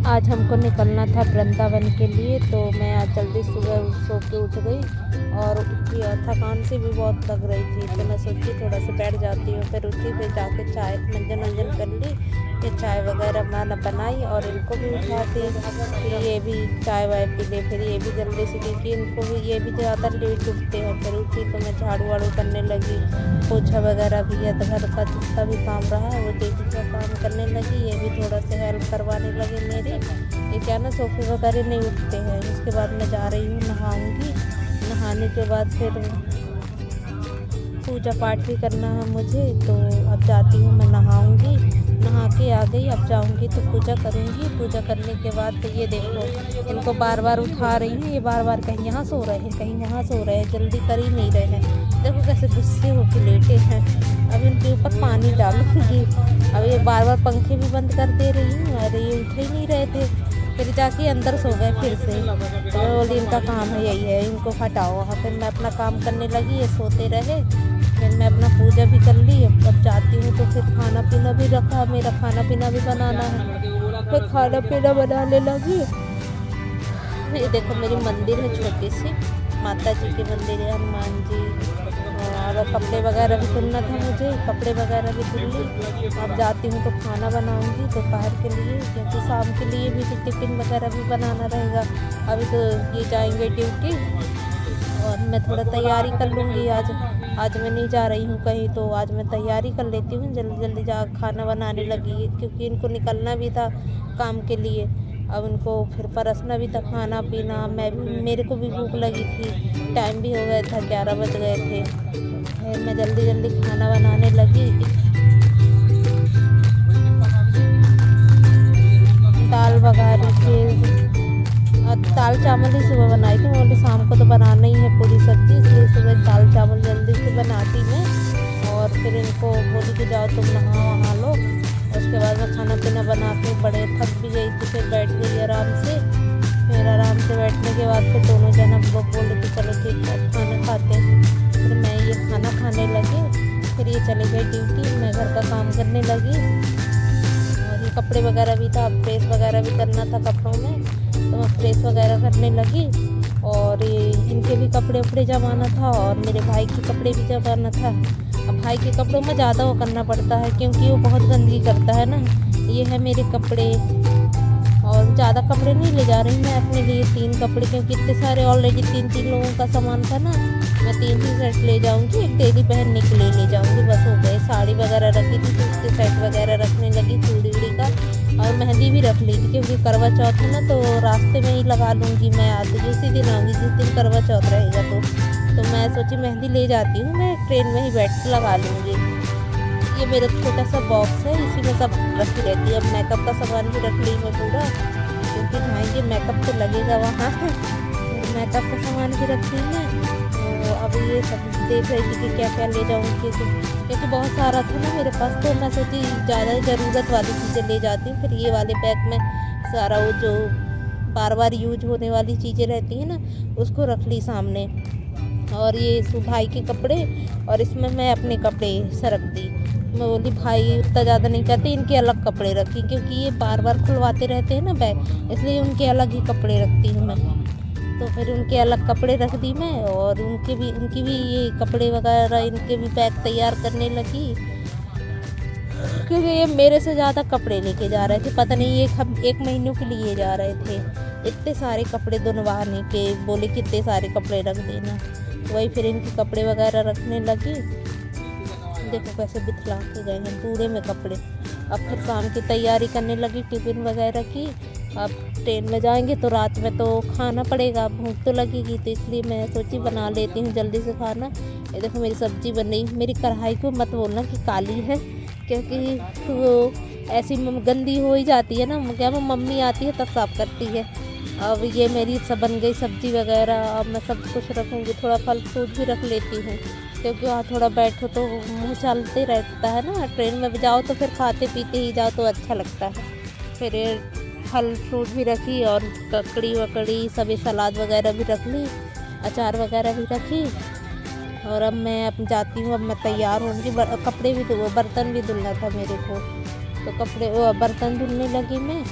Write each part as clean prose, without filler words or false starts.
आज हमको निकलना था वृंदावन के लिए, तो मैं आज जल्दी सुबह सो के उठ गई और थकान से भी बहुत लग रही थी, तो मैं सोची थोड़ा सा बैठ जाती हूँ। फिर उठी, फिर जाके चाय मंजन वंजन कर ली, फिर चाय वगैरह मैंने बनाई और इनको भी उठाती, फिर ये भी चाय वाय पी ले। फिर ये भी जल्दी से, क्योंकि इनको भी ये भी ज़्यादा लेट उठते हैं। फिर उठी तो मैं झाड़ू वाड़ू करने लगी, पोछा वगैरह भी है, घर का जितना भी काम रहा वो डेली का काम करने लगी। ये भी थोड़ा सा हेल्प करवाने लगे मेरी। ये क्या ना सोफे वगैरह नहीं उठते हैं। इसके बाद मैं जा रही हूँ, नहाऊंगी। नहाने के बाद फिर पूजा पाठ भी करना है मुझे, तो अब जाती हूँ, मैं नहाऊंगी। नहा के आ गई, अब जाऊंगी तो पूजा करूंगी। पूजा करने के बाद तो ये देखो, इनको बार बार उठा रही हूँ, ये बार बार कहीं यहाँ सो रहे हैं, कहीं वहाँ सो रहे हैं, जल्दी कर ही नहीं रहे हैं। देखो कैसे गुस्से होके लेटे हैं। अब इनके ऊपर पानी डालूंगी। अब ये बार बार पंखे भी बंद कर दे रही हूँ, अरे ये उठ ही नहीं रहे थे। फिर जाके अंदर सो गए फिर से। तो बोली इनका काम है यही है, इनको हटाओ। फिर मैं अपना काम करने लगी, ये सोते रहे। फिर मैं अपना पूजा भी कर ली। अब जाती हूँ तो फिर खाना पीना भी रखा, मेरा खाना पीना भी बनाना है। फिर खाना पीना बनाने लगी। ये देखो मेरी मंदिर है छोटी सी, माता जी की मंदिर है, हनुमान जी। और कपड़े वगैरह भी धुलना था मुझे, कपड़े वगैरह भी धुल ली। अब जाती हूँ तो खाना बनाऊँगी दोपहर के लिए, क्योंकि शाम के लिए भी टिफ़िन वगैरह भी बनाना रहेगा। अभी तो ये जाएंगे ड्यूटी और मैं थोड़ा तैयारी कर लूँगी। आज मैं नहीं जा रही हूँ कहीं, तो आज मैं तैयारी कर लेती हूँ, जल्दी जल्दी जा खाना बनाने लगी, क्योंकि इनको निकलना भी था काम के लिए। अब इनको फिर परसना भी था खाना पीना। मेरे को भी भूख लगी थी, टाइम भी हो गया था, 11 बज गए थे। फिर मैं जल्दी जल्दी खाना बनाने लगी। दाल वगैरह थी, दाल चावल ही सुबह बनाई थी। बोली शाम को तो बनाना ही है पूरी सब्जी, इसलिए सुबह दाल चावल जल्दी से बनाती मैं। और फिर इनको बोली कि जाओ तुम नहा लो। उसके बाद मैं खाना पीना बना के बड़े थक भी गई थी, फिर बैठ गई आराम से। फिर आराम से बैठने के बाद फिर दोनों जना वो बोले कि चलो ठीक है खाना खाते। फिर मैं ये खाना खाने लगी। फिर ये चले गए ड्यूटी, मैं घर का काम करने लगी। और ये कपड़े वगैरह भी था, प्रेस वगैरह भी करना था कपड़ों में, तो मैं प्रेस वगैरह करने लगी। और ये इनके भी कपड़े उपड़े जमाना था और मेरे भाई के कपड़े भी जमाना था। अब भाई के कपड़ों में ज़्यादा वो करना पड़ता है, क्योंकि वो बहुत गंदगी करता है ना। ये है मेरे कपड़े, और ज़्यादा कपड़े नहीं ले जा रही मैं अपने लिए, 3 कपड़े, क्योंकि इतने सारे ऑलरेडी 3 लोगों का सामान था ना। मैं 3 ही सेट ले जाऊंगी, एक डेली पहनने के लिए ले जाऊंगी, बस हो गए। साड़ी वगैरह रखी थी, उसके सेट वगैरह रखने लगी, चूड़ी उड़ी का, और मेहंदी भी रख ली थी, क्योंकि करवा चौथ है ना, तो रास्ते में ही लगा लूँगी मैं। आज उसी दिन आऊँगी जिस दिन करवा चौथ रहेगा, तो मैं सोची मेहंदी ले जाती हूँ, मैं ट्रेन में ही बैठ के लगा लूँगी। ये मेरा छोटा सा बॉक्स है, इसी में सब रखी रहती है। अब मेकअप का सामान भी रख ली मैं पूरा, क्योंकि जाएंगे मेकअप तो लगेगा वहाँ। मेकअप का सामान भी रख ली है। तो अब ये सब देख रही थी कि क्या क्या ले जाऊँगी, क्योंकि बहुत सारा था ना मेरे पास, तो मैं सोची ज़्यादा ज़रूरत वाली चीज़ें ले जाती हूँ। फिर ये वाले बैग में सारा वो जो बार बार यूज होने वाली चीज़ें रहती हैं ना, उसको रख ली सामने। और ये भाई के कपड़े, और इसमें मैं अपने कपड़े सरक दी। मैं बोली भाई उतना ज़्यादा नहीं करते, इनके अलग कपड़े रखी, क्योंकि ये बार बार खुलवाते रहते हैं ना बैग, इसलिए उनके अलग ही कपड़े रखती हूँ मैं। तो फिर उनके अलग कपड़े रख दी मैं, और उनकी भी ये कपड़े वगैरह, इनके भी बैग तैयार करने लगी, क्योंकि ये मेरे से ज़्यादा कपड़े लेके जा रहे थे। पता नहीं एक महीनों के लिए जा रहे थे, इतने सारे कपड़े धुलवाने के। बोले कितने सारे कपड़े रख देना, वही फिर इनके कपड़े वगैरह रखने लगी। देखो कैसे बिथला के गए हैं पूरे में कपड़े। अब फिर शाम की तैयारी करने लगी, टिफ़िन वगैरह की। अब ट्रेन में जाएंगे तो रात में तो खाना पड़ेगा, भूख तो लगेगी, तो इसलिए मैं सोची बना लेती हूँ जल्दी से खाना। ये देखो मेरी सब्ज़ी बन रही। मेरी कढ़ाई को मत बोलना कि काली है, क्योंकि वो ऐसी गंदी हो ही जाती है ना, क्या वो मम्मी आती है तब साफ़ करती है। अब ये मेरी सब बन गई सब्ज़ी वगैरह। अब मैं सब कुछ रखूँगी, थोड़ा फल फ्रूट भी रख लेती हूँ, क्योंकि वहाँ थोड़ा बैठो तो मुँह चलते रहता है ना। ट्रेन में जाओ तो फिर खाते पीते ही जाओ तो अच्छा लगता है। फिर फल फ्रूट भी रखी, और ककड़ी वकड़ी सभी सलाद वगैरह भी रख ली, अचार वगैरह भी रखी। और अब मैं अब जाती हूँ, अब मैं तैयार होंगी। कपड़े भी बर्तन भी धुलना था मेरे को, तो बर्तन धुलने लगी मैं।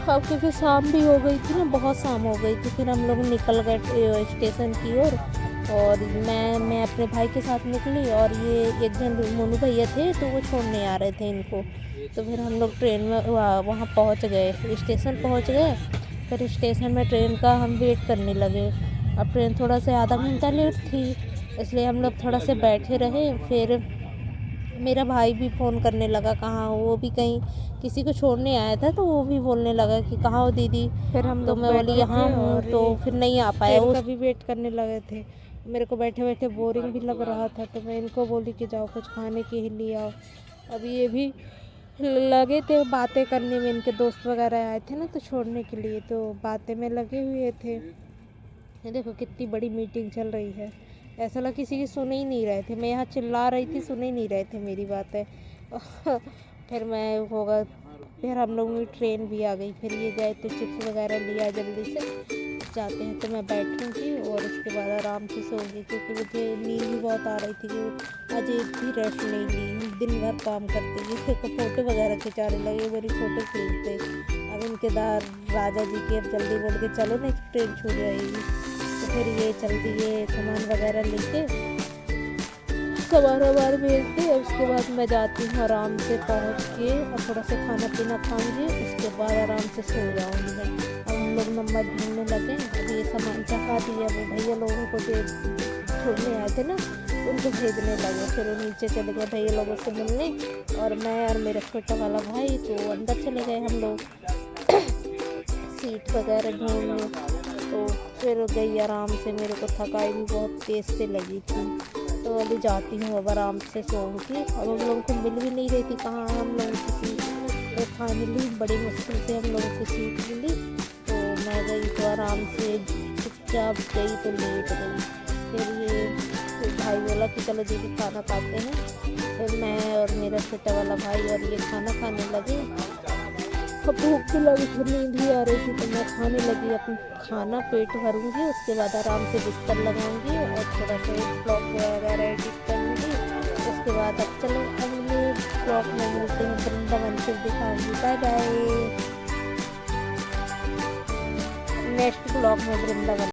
अब क्योंकि शाम भी हो गई थी ना, बहुत शाम हो गई थी, फिर हम लोग निकल गए स्टेशन की ओर। और मैं अपने भाई के साथ निकली, और ये एक जन मोनू भैया थे तो वो छोड़ने आ रहे थे इनको। तो फिर हम लोग ट्रेन में वहाँ पहुँच गए, स्टेशन पहुँच गए। फिर स्टेशन में ट्रेन का हम वेट करने लगे। अब ट्रेन थोड़ा सा आधा घंटा लेट थी, इसलिए हम लोग थोड़ा से बैठे रहे। फिर मेरा भाई भी फ़ोन करने लगा कहाँ हो, वो भी कहीं किसी को छोड़ने आया था, तो वो भी बोलने लगा कि कहाँ हो दीदी। फिर हम तो मैं बोली यहाँ हूँ, तो फिर नहीं आ पाया, उसका भी वेट करने लगे थे। मेरे को बैठे बैठे बोरिंग भी लग रहा था, तो मैं इनको बोली कि जाओ कुछ खाने के लिए आओ। अभी ये भी लगे थे बातें करने में, इनके दोस्त वगैरह आए थे ना तो छोड़ने के लिए, तो बातें में लगे हुए थे। ये देखो कितनी बड़ी मीटिंग चल रही है, ऐसा लगा किसी की सुन ही नहीं रहे थे। मैं यहाँ चिल्ला रही थी, सुन ही नहीं रहे थे मेरी बातें। फिर मैं होगा, फिर हम लोगों की ट्रेन भी आ गई। फिर ये गए तो चिप्स वगैरह लिया जल्दी से, जाते हैं तो मैं बैठूँगी और उसके बाद आराम से सोऊंगी, क्योंकि मुझे नींद भी बहुत आ रही थी कि आज एक भी रेस्ट नहीं ली, दिन भर काम करते। ये देखो फ़ोटो वगैरह खिंचाने लगे, मेरी फ़ोटो खींचते। अब इनके राजा जी के अब जल्दी बोल के चलो नहीं ट्रेन छूट जाएगी। तो फिर ये चल दिए सामान वगैरह लेके, सामान भेजते। उसके बाद मैं जाती हूँ आराम से पहुँच के, और थोड़ा सा खाना पीना खाऊंगी, उसके बाद आराम से सो जाऊँगी मैं। अब हम लोग नंबर ढूंढने लगे। अब ये सामान चखा दिया, वो भैया लोगों को जो छोड़ने आए थे ना उनको भेजने लगे। फिर वो नीचे चले गए भैया लोगों से मिलने, और मैं और मेरा छोटा वाला भाई तो अंदर चले गए हम लोग सीट वगैरह ढूंढने। तो फिर गई आराम से, मेरे को थकाई भी बहुत तेज़ से लगी थी, तो अभी जाती हूँ अब आराम से सोऊंगी। अब हम लोगों को मिल भी नहीं रही थी कहाँ हम लोगों की सीट, तो फाइनली बड़ी मुश्किल से हम लोगों की सीट मिली। तो मैं गई तो आराम से चुपचाप गई तो लेट गई। फिर ये भाई बोला कि चलो दीदी खाना खाते हैं। फिर मैं और मेरा छोटा वाला भाई और ये खाना खाने लगे। अब भूख भी लगी थी, नींद भी आ रही थी, तो मैं खाने लगी अपना खाना, पेट भरूंगी, उसके बाद आराम से बिस्तर लगाऊंगी और थोड़ा सा ब्लॉग वगैरह एडिट करूँगी। उसके बाद अब चलो अगले ब्लॉग में मिलते हैं, वृंदावन फिर दिखाऊंगी। बाय बाय, नेक्स्ट ब्लॉग में वृंदावन।